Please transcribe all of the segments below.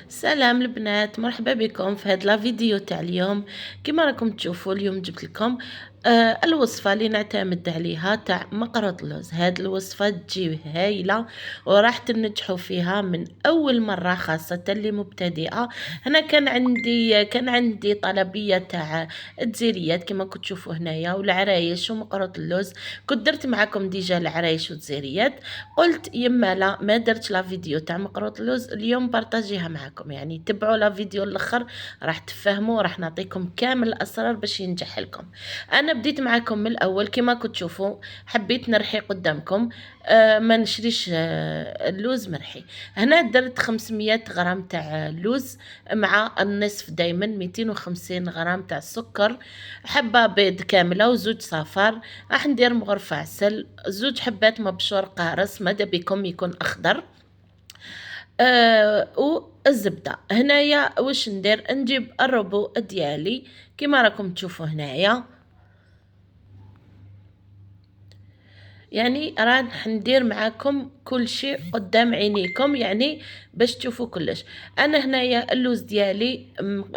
سلام البنات، مرحبا بكم في هاد لا فيديو تاع اليوم. كما راكم تشوفوا اليوم جبت لكم الوصفه اللي نعتمد عليها تاع مقروط اللوز. هاد الوصفه تجي هايله وراح تنجحوا فيها من اول مره، خاصه اللي مبتدئه. هنا كان عندي طلبيه تاع التزيريات كما كنت تشوفوا هنايا، والعرايش ومقروط اللوز. كنت درت معكم ديجا العرايش والتزيريات. قلت يما لا ما درتش لا فيديو تاع مقروط اللوز، اليوم بارطاجيها معكم، يعني تبعوا لا فيديو الاخر راح تفهموا، راح نعطيكم كامل الاسرار باش ينجح لكم. انا بديت معكم من الاول كما كنت تشوفوا، حبيت نرحي قدامكم. ما نشريش اللوز مرحي. هنا درت 500 غرام تاع اللوز مع النصف دايما 250 غرام تاع السكر، حبه بيض كامله وزوج صفار. راح ندير مغرفه عسل، زوج حبات مبشور قارص، ماذا بكم يكون اخضر. والزبده هنايا واش ندير، نجيب الربو ديالي كما راكم تشوفوا هنايا. يعني راح ندير معاكم كل شيء قدام عينيكم، يعني باش تشوفوا كلش. انا هنايا اللوز ديالي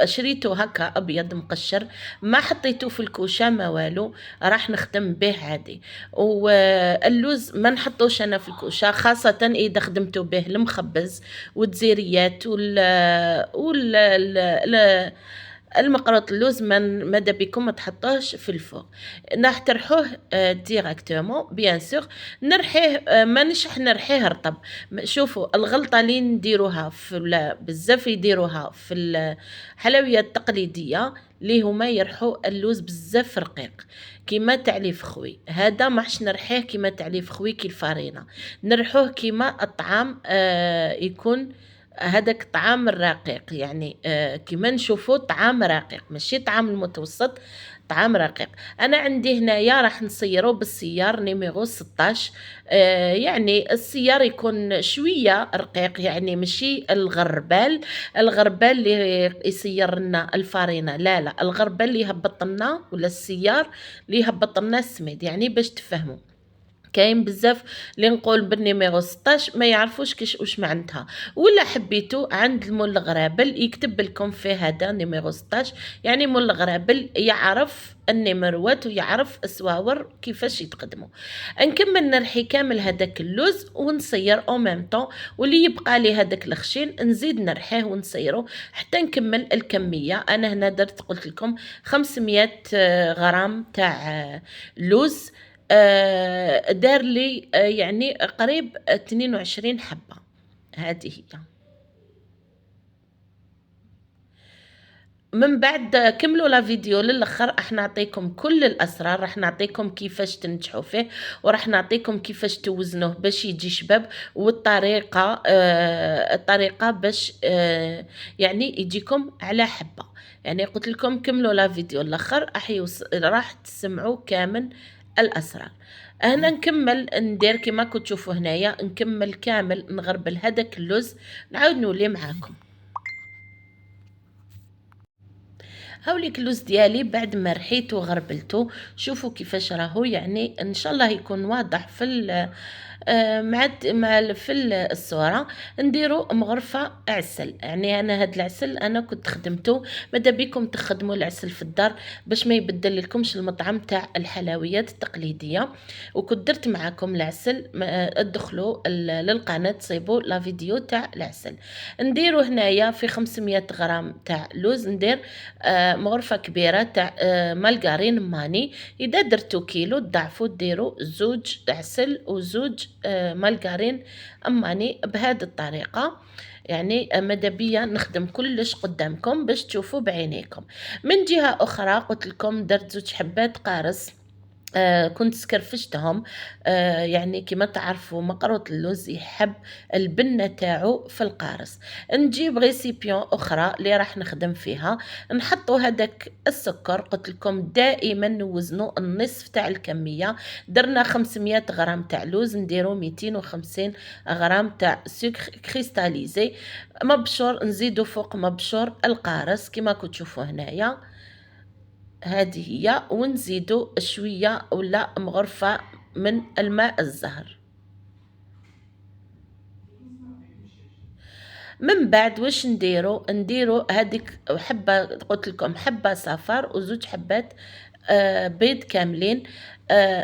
شريته هكا ابيض مقشر، ما حطيته في الكوشه ما والو، راح نخدم به عادي. واللوز ما نحطوش انا في الكوشه، خاصه اذا خدمته به المخبز والتزيريات وال المقروط اللوز ماذا بكم ما تحطوش في الفوق، راح ترحوه ديراكتومون بيان سور. نرحيه مانيش نرحيه رطب. شوفوا الغلطه اللي نديروها بزاف يديروها في الحلويات التقليديه، اللي هما يرحوا اللوز بزاف رقيق كيما تعليف خوي. هذا ما حش نرحيه كيما تعليف خوي كي الفارينه، نرحوه كيما الطعام يكون هذاك الطعام الرقيق، يعني كيما نشوفوا طعام رقيق ماشي طعام المتوسط، طعام رقيق. انا عندي هنايا راح نصيرو بالسيار نيميرو 16. يعني السيار يكون شويه رقيق، يعني ماشي الغربال اللي يصير لنا الفارينه، لا لا، الغربال اللي يهبط لنا ولا السيار اللي يهبط لنا السميد، يعني باش تفهموا. كاين بزاف اللي نقول بالنيميرو 16 ما يعرفوش واش معناتها، ولا حبيتو عند المول الغرابل يكتب لكم فيه هذا نيميرو 16، يعني مول الغرابل يعرف النيميروات ويعرف السواور كيفاش يتقدموا. نكمل نرحي كامل هذاك اللوز ونصير او ميم طون، واللي يبقى لي هذاك الخشين نزيد نرحيه ونصيره حتى نكمل الكميه. انا هنا درت قلت لكم 500 غرام تاع لوز، دار لي يعني قريب 22 حبة. هذه هي. من بعد كملوا لا فيديو للاخر، راح نعطيكم كل الاسرار، راح نعطيكم كيفاش تنجحوا فيه، وراح نعطيكم كيفاش توزنوه باش يجي شباب، والطريقه الطريقه باش يعني يجيكم على حبه. يعني قلت لكم كملوا لا فيديو الاخر، راح تسمعوا كامل الاسرار. انا نكمل ندير كما كنت تشوفوا هنايا، نكمل كامل نغربل هذاك اللوز، نعاود نولي معاكم. هاوليك اللوز ديالي بعد ما رحيته وغربلته، شوفوا كيفاش راهو، يعني ان شاء الله يكون واضح في في الصوره. نديرو مغرفه عسل، يعني انا هاد العسل انا كنت خدمته، ماذا بكم تخدموا العسل في الدار باش ما يبدل لكمش المطعم تاع الحلويات التقليديه. وكنت درت معاكم العسل، ادخلوا للقناه تصيبوا لا فيديو تاع العسل. نديرو هنايا في 500 غرام تاع لوز، ندير مغرفة كبيرة تاع مالغارين ماني. إذا درتو كيلو تضاعفو ديرو زوج عسل وزوج مالغارين ماني بهذه الطريقة. يعني ماذا بيا نخدم كلش قدامكم باش تشوفوا بعينيكم. من جهة أخرى قلت لكم درت زوج حبات قارص، كنت سكرفشتهم. يعني كما تعرفوا مقروط اللوز يحب البنة تاعو في القارص. نجيب ريسيبيون اخرى اللي راح نخدم فيها، نحطوا هذاك السكر. قلت لكم دائما نوزنوا النصف تاع الكمية. درنا 500 غرام تاع لوز، نديرو 250 غرام تاع سكر كريستاليزي مبشور، نزيدو فوق مبشور القارص كما كنتوا تشوفوا هنايا. هذه هي، ونزيدو شوية ولا مغرفة من الماء الزهر. من بعد واش نديرو هذيك حبه، قلت لكم حبه صفار وزوج حبات بيض كاملين،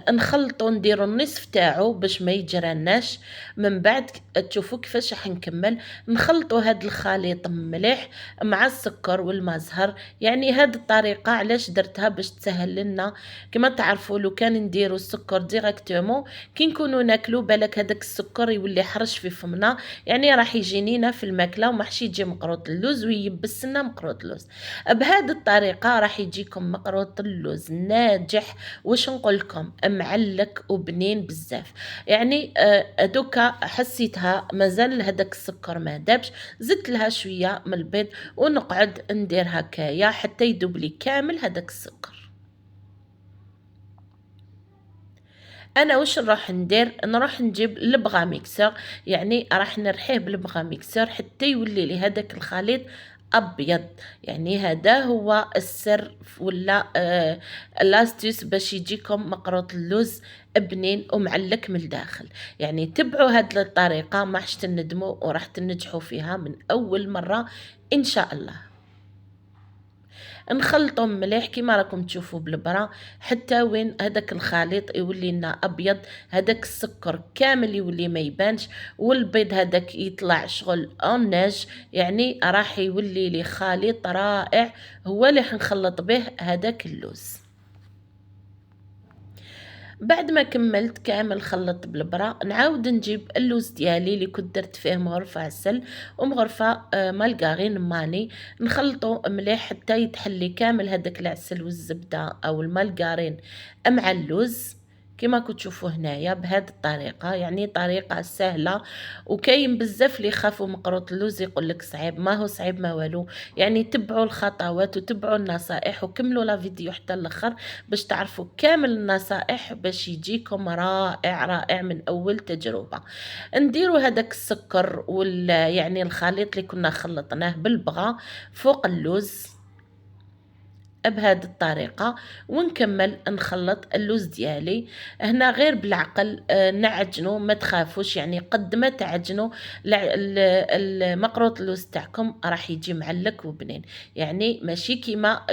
نخلطو نديرو النصف تاعو باش ما يجرالناش. من بعد تشوفوا كيفاش راح نكمل، نخلطو هاد الخليط مليح مع السكر والمزهر. يعني هاد الطريقه علاش درتها باش تسهل لنا. كما تعرفوا لو كان نديرو السكر ديريكتومون كي نكونوا ناكلو بالك هذاك السكر يولي حرش في فمنا، يعني راح يجينينا في الماكله وماحش يجي مقروط اللوز ويبس لنا مقروط اللوز. بهذه الطريقه راح يجيكم مقروط اللوز ناجح، واش نقول لكم معلك وبنين بزاف. يعني دوكا حسيتها مازال هذاك السكر ما دابش، زدت لها شويه من البيض ونقعد ندير هكايا حتى يذوب لي كامل هذاك السكر. انا واش نروح ندير، نروح نجيب البغا ميكسور، يعني راح نرحيه بالبغا ميكسور حتى يولي لي هذاك الخليط ابيض. يعني هذا هو السر ولا لاستيس باش يجيكم مقروط اللوز بنين ومعلك من الداخل. يعني تبعوا هذه الطريقه ما حش تندموا وراح تنجحوا فيها من اول مره ان شاء الله. نخلطهم مليح كيما راكم تشوفوا بالبرا حتى وين هذاك الخليط يولي لنا ابيض، هذاك السكر كامل يولي ما يبانش، والبيض هذاك يطلع شغل اوناج. يعني راح يولي لي خليط رائع هو اللي حنخلط به هذاك اللوز. بعد ما كملت كامل خلط بالبرا، نعاود نجيب اللوز ديالي اللي كنت درت فيه مغرفه عسل ومغرفه مالغارين ماني، نخلطو مليح حتى يتحلي كامل هذاك العسل والزبده او المالغارين مع اللوز كما كنتوا تشوفوا هنايا بهذه الطريقه. يعني طريقه سهله، وكاين بزاف اللي يخافوا مقروط اللوز يقول لك صعيب، ما هو صعيب ما والو. يعني تبعوا الخطوات وتبعوا النصائح وكملوا لا فيديو حتى الاخر باش تعرفوا كامل النصائح باش يجيكم رائع رائع من اول تجربه. نديروا هذاك السكر يعني الخليط اللي كنا خلطناه بالبغا فوق اللوز بهذه الطريقه، ونكمل نخلط اللوز ديالي هنا غير بالعقل. نعجنوا ما تخافوش، يعني قد ما تعجنوا المقروط اللوز تاعكم راح يجي معلك وبنين. يعني ماشي كيما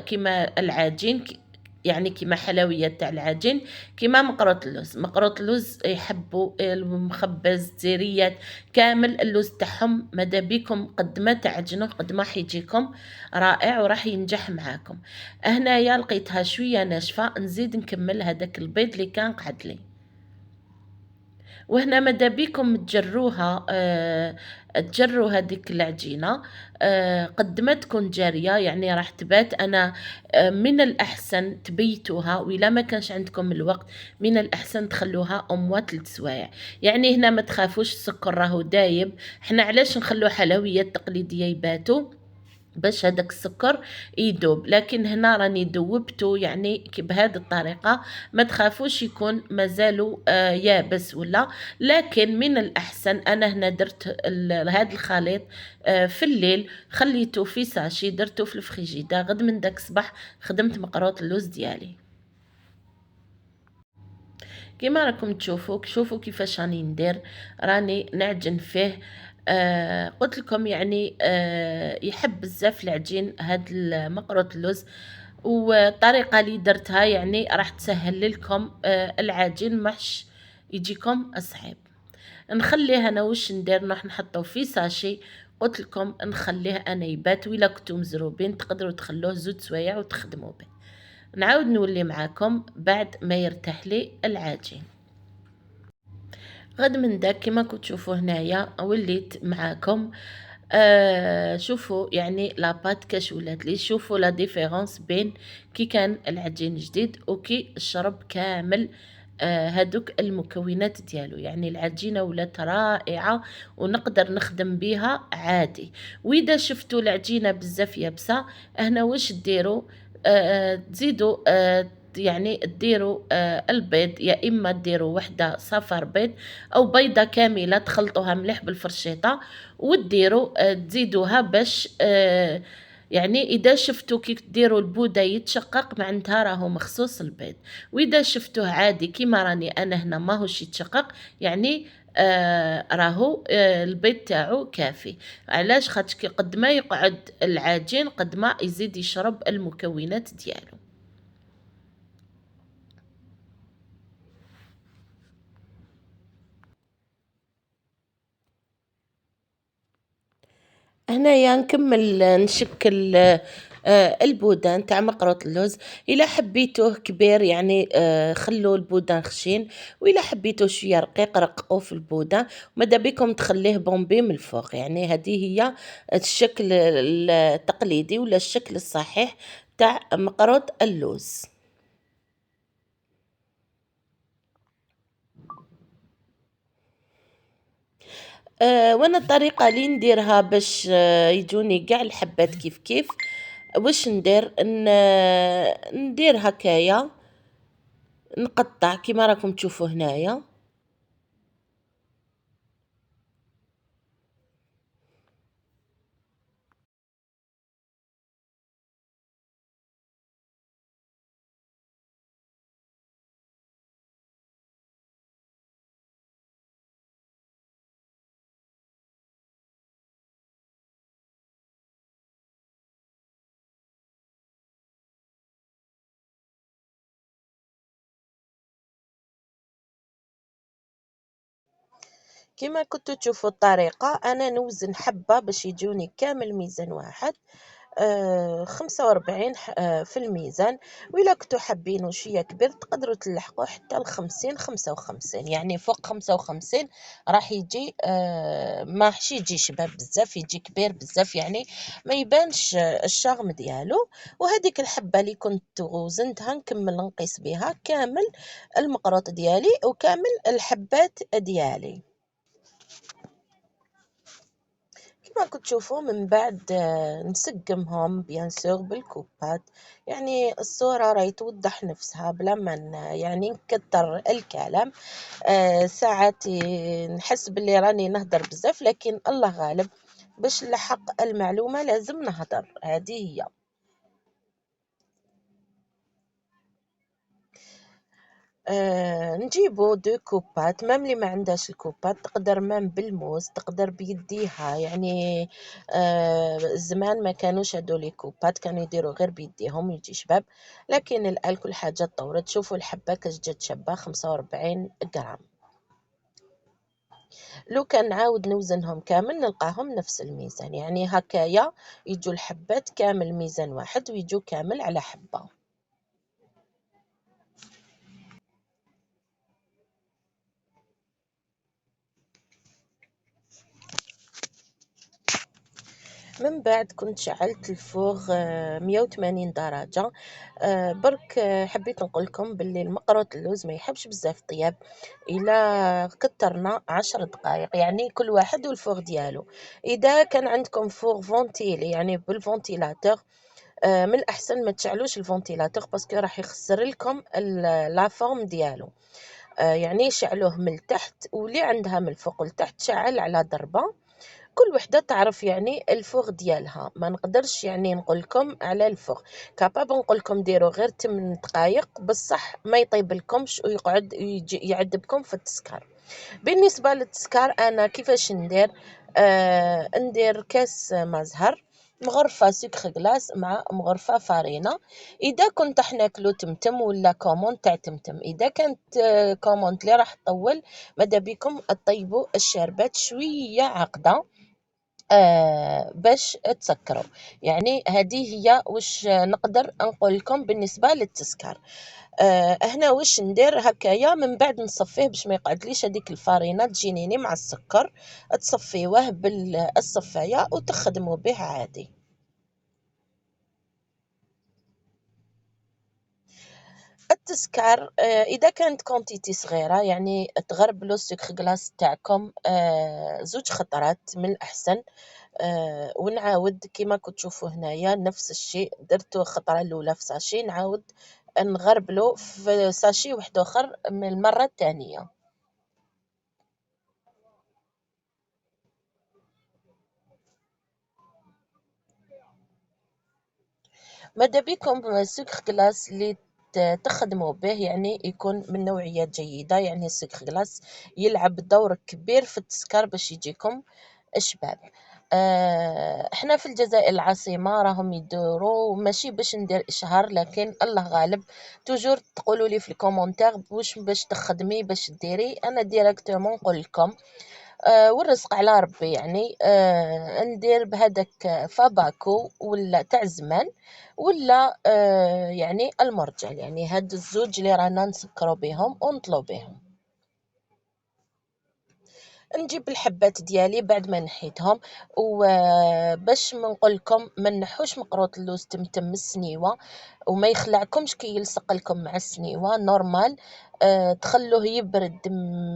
العجين، يعني كيما حلويات تاع العجين، كيما مقروط اللوز. مقروط اللوز يحبوا المخبز الزيريات كامل اللوز تاعهم، ماذا بيكم قد ما تعجنوا قد ما حيجيكم رائع وراح ينجح معاكم. هنايا لقيتها شويه ناشفه، نزيد نكمل هذاك البيض اللي كان قعد لي. وهنا ماذا بيكم تجروها، تجروا هذيك العجينه قد ما تكون جاريه، يعني راح تبات. انا من الاحسن تبيتوها، وإلا ما كانش عندكم الوقت من الاحسن تخلوها اموا 3 سوايع. يعني هنا ما تخافوش السكر راهو دايب، حنا علاش نخلو حلويات تقليديه يباتوا باش هذاك السكر يذوب، لكن هنا راني ذوبته يعني بهذه الطريقه. ما تخافوش يكون مازالوا يابس ولا، لكن من الاحسن انا هنا درت هذا الخليط في الليل، خليته في ساشي، درته في الفريجيدا، غد من داك الصباح خدمت مقروط اللوز ديالي. كما راكم شوفوا كيفاش راني ندير، راني نعجن فيه. قلت لكم يعني يحب بزاف العجين هاد المقروط اللوز، والطريقه اللي درتها يعني راح تسهل لكم العجين ماحش يجيكم صعيب. نخليه انا واش ندير، نروح نحطه في ساشي. قلت لكم نخليه انا يبات، ولا كنتو مزروبين تقدروا تخلوه 2 سوايع وتخدموا به. نعاود نولي معاكم بعد ما يرتاح لي العجين. غد من داك كما كنتو تشوفوا هنايا وليت معاكم. شوفوا يعني لاباط كاش ولات لي، شوفوا لا ديفيرونس بين كي كان العجين جديد وكي الشرب كامل هادوك المكونات ديالو. يعني العجينه ولات رائعه ونقدر نخدم بها عادي. واذا شفتوا العجينه بزاف يابسه، هنا واش ديروا، تزيدوا يعني ديروا البيض، يا اما ديروا وحده صفر بيض او بيضه كامله تخلطوها مليح بالفرشيطه وديروا تزيدوها باش يعني اذا شفتوا كي ديروا البوده يتشقق معناتها راهو مخصوص البيض. واذا شفتوه عادي كيما راني انا هنا ماهوش يتشقق، يعني راهو البيض تاعو كافي. علاش؟ خاطش قد ما يقعد العجين قد ما يزيد يشرب المكونات ديالو. هنايا نكمل نشكل البودان تاع مقروط اللوز. الا حبيتوه كبير يعني خلو البودان خشين، والا حبيتوه شويه رقيق رققوه في البودان. ماذا بكم تخليه بومبي من الفوق. يعني هذه هي الشكل التقليدي ولا الشكل الصحيح تاع مقروط اللوز. وانا الطريقه اللي نديرها باش يجوني كاع الحبات كيف كيف. واش ندير ندير هكايا، نقطع كيما راكم تشوفوا هنايا. كما كنتوا تشوفوا الطريقة، أنا نوزن حبة باش يجوني كامل ميزان واحد. 45 في الميزان. وإلا كنتوا حابينو شوية كبير تقدروا تلحقوا حتى ل50 55، يعني فوق 55 راح يجي ماحش يجي شباب بزاف، يجي كبير بزاف يعني ما يبانش الشغم ديالو. وهذيك الحبة اللي كنت وزنتها نكمل نقيس بها كامل المقروط ديالي وكامل الحبات ديالي. كما كنت تشوفوا من بعد نسقمهم بيان سور بالكوبات. يعني الصورة راهي توضح نفسها بلا ما يعني نكتر الكلام. ساعات نحس باللي راني نهدر بزاف، لكن الله غالب، باش نلحق المعلومة لازم نهدر، هذه هي. نجيبو 2 كوبات، مام اللي ما عندهاش الكوبات تقدر مام بالموس، تقدر بيديها يعني. زمان ما كانوش هادو لي كوبات، كانوا يديروا غير بيديهم يجي شباب. لكن الآن كل حاجة تطورت. شوفوا الحبة كاش جات شابة، 45 غرام. لو كان نعاود نوزنهم كامل نلقاهم نفس الميزان، يعني هكايا يجوا الحبات كامل ميزان واحد ويجوا كامل على حبة. من بعد كنت شعلت الفوغ 180 درجة. برك حبيت نقول لكم باللي المقروط اللوز ما يحبش بزاف طياب. إلا كترنا 10 دقائق، يعني كل واحد والفوغ ديالو. إذا كان عندكم فوغ فونتيلي يعني بالفونتيلاتور، من الأحسن ما تشعلوش الفونتيلاتور باسكو راح يخسر لكم لا فورم ديالو. يعني شعلوه من التحت، واللي عندها من الفوق لتحت شعل على ضربة. كل وحده تعرف يعني الفوغ ديالها. ما نقدرش يعني نقول لكم على الفوغ كاباب نقول لكم ديروا غير 8 دقائق بصح ما يطيب لكمش ويقعد يعذبكم في التسكر. بالنسبه للتسكر انا كيفاش ندير؟ ندير كاس ماء زهر، مغرفه سكر غلاس مع مغرفه فارينه. اذا كنت راح ناكلو تمتم ولا كوموند تاع تمتم. اذا كانت كوموند اللي راح تطول، ماذا بكم طيبوا الشربات شويه عقده باش تسكروا. يعني هذه هي واش نقدر نقول لكم بالنسبه للتسكر. هنا واش ندير هكايا من بعد نصفيه باش ما يقعدليش هذيك الفارينه تجينيني مع السكر. تصفيوه بالصفايه وتخدموا به عادي. التسكر اذا كانت كونتيتي صغيره يعني تغربلوا السكر كلاص تاعكم 2 خطرات من الاحسن. ونعاود كيما كنت تشوفوا هنايا نفس الشيء، درتو الخطره الاولى في ساشي، نعاود نغربلو في ساشي واحد اخر من المره الثانيه. ماذا بكم سكر كلاص اللي تخدموا به يعني يكون من نوعيات جيدة، يعني السكر جلاس يلعب دور كبير في التسكر باش يجيكم شباب. احنا في الجزائر العاصمة راهم يدوروا ماشي باش ندير اشهار، لكن الله غالب. توجور تقولوا لي في الكومونتير واش باش تخدمي باش ديري، انا ديريكتومون نقول لكم والرزق على ربي. يعني ندير بهذاك فاباكو ولا تاع زمان، ولا يعني المرجل، يعني هاد الزوج اللي رانا نسكروا بهم ونطلو بهم. نجيب الحبات ديالي بعد ما نحيتهم، وباش ما نقول لكم ما نحوش مقروط اللوز تمتم السنيوه وما يخلعكمش كي يلصق لكم مع السنيوه نورمال. تخلوه يبرد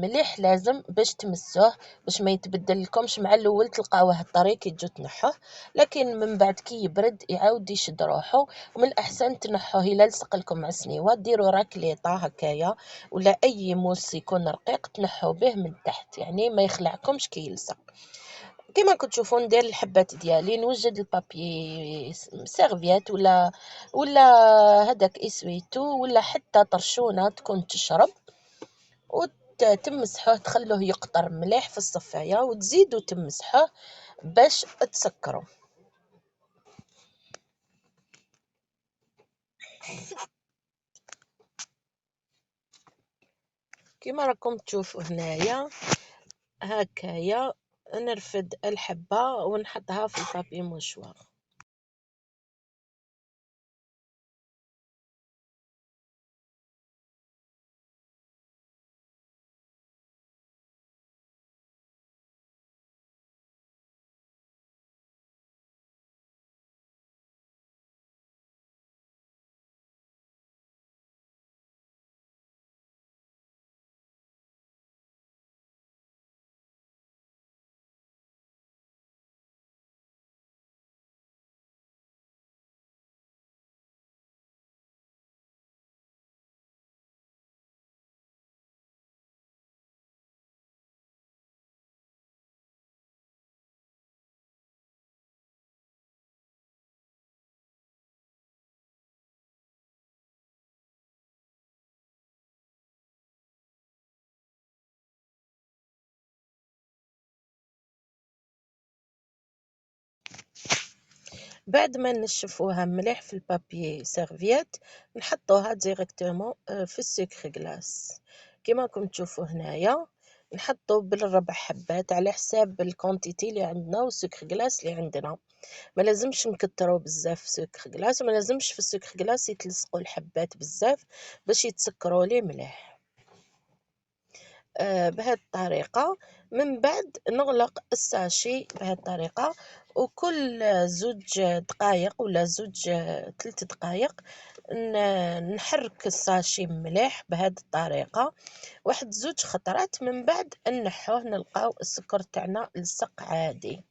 مليح لازم باش تمسوه، باش ما يتبدل لكمش. مع الاول تلقاوه طري كي تجو تنحوه، لكن من بعد كي يبرد يعاود يشد روحو. ومن الاحسن تنحوه الا لصق لكم مع السنيوه ديروا راكليطه هكايا ولا اي موس يكون رقيق تنحو به من تحت، يعني ما يخلعكمش كي يلصق. كما كنت تشوفون ندير الحبات ديالي، نوجد البابي سيرفيات ولا هذاك اسويتو ولا حتى طرشونه تكون تشرب، وتمسحوه تخلوه يقطر مليح في الصفايه، وتزيدوا تمسحوه باش تسكروا. كما راكم تشوفوا هنايا هكايا نرفد الحبه ونحطها في البابي موشوار. بعد ما نشفوها مليح في البابي سيرفيات نحطوها ديريكتومون في السكر غلاس. كما راكم تشوفوا هنايا نحطو بالربع حبات على حساب الكونتيتي اللي عندنا والسكر غلاس اللي عندنا. ما لازمش نكتروا بزاف سكر غلاس، وما لازمش في السكر غلاس يتلصقوا الحبات بزاف باش يتسكروا لي مليح. بهذه الطريقة. من بعد نغلق الساشي بهذه الطريقة، وكل 2 دقائق ولا 3 دقائق نحرك الساشي مليح بهذه الطريقة، 1 2 خطرات. من بعد نحوه نلقاو السكر تاعنا لصق عادي.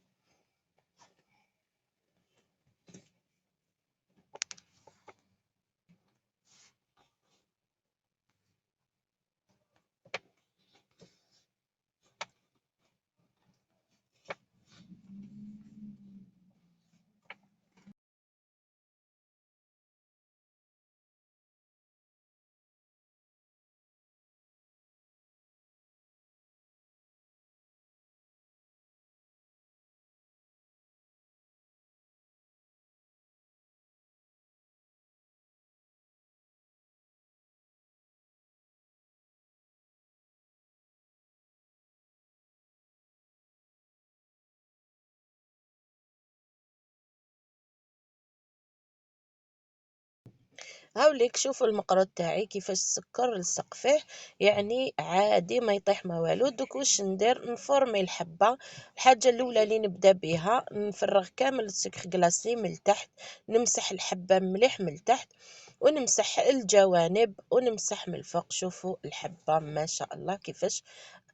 هاوليك شوفوا المقرط تاعي كيفاش السكر لصق فيه، يعني عادي ما يطيح ما والو. دوك واش ندير؟ نفورمي الحبه. الحاجه الاولى اللي نبدا بها نفرغ كامل السكر غلاسي من التحت، نمسح الحبه مليح من التحت، ونمسح الجوانب ونمسح من الفوق. شوفوا الحبه ما شاء الله كيفاش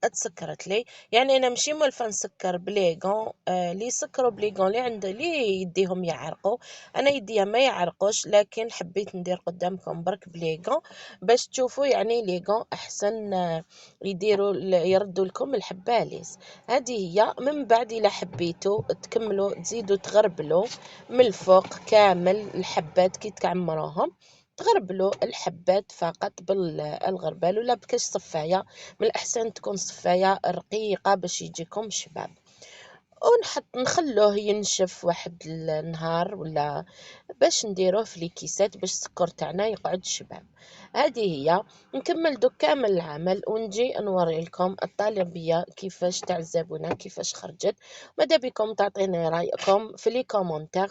اتسكرت لي. يعني انا ماشي مولفه نسكر بليغون. لي يسكروا بليغون لي عند لي يديهم يعرقوا، انا يديا ما يعرقوش، لكن حبيت ندير قدامكم برك بليغون باش تشوفوا يعني ليغون احسن. يديروا يردوا لكم الحبه ليس. هذه هي. من بعد الا حبيتوا تكملوا تزيدوا تغربلوا من الفوق كامل الحبات كي تعمروهم، تغربلوا الحبات فقط بالغربال ولا بكاش صفايه، من الاحسن تكون صفايه رقيقه باش يجيكم شباب. نخلوه ينشف واحد النهار ولا باش نديروه في الكيسات باش السكر تاعنا يقعد شباب. هذه هي. نكمل دوك كامل العمل ونجي نوري لكم الطالبيه كيفاش تاع الزبونه كيفاش خرجت. ماذا بكم تعطيني رايكم في لي كومونتير.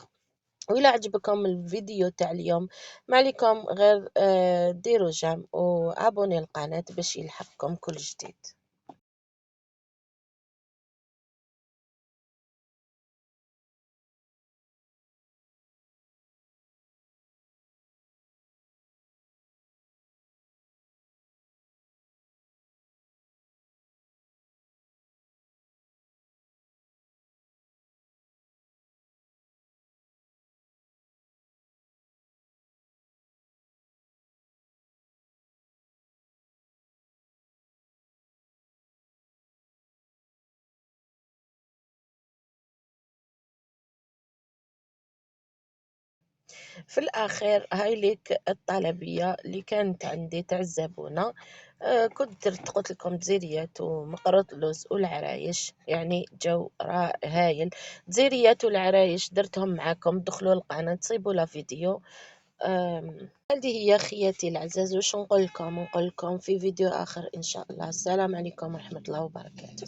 وإلا عجبكم الفيديو تاع اليوم ما عليكم غير ديروا جيم وابوني القناة باش يلحقكم كل جديد. في الأخير هاي ليك الطلبية اللي كانت عندي تاع الزبونة. كنت درت قلت لكم زيريات ومقرط اللوز والعرايش، يعني جو هايل. زيريات والعرايش درتهم معاكم، دخلوا القناة تصيبوا لا فيديو. هذه هي خياتي العزاز، وش نقول لكم في فيديو آخر إن شاء الله. السلام عليكم ورحمة الله وبركاته.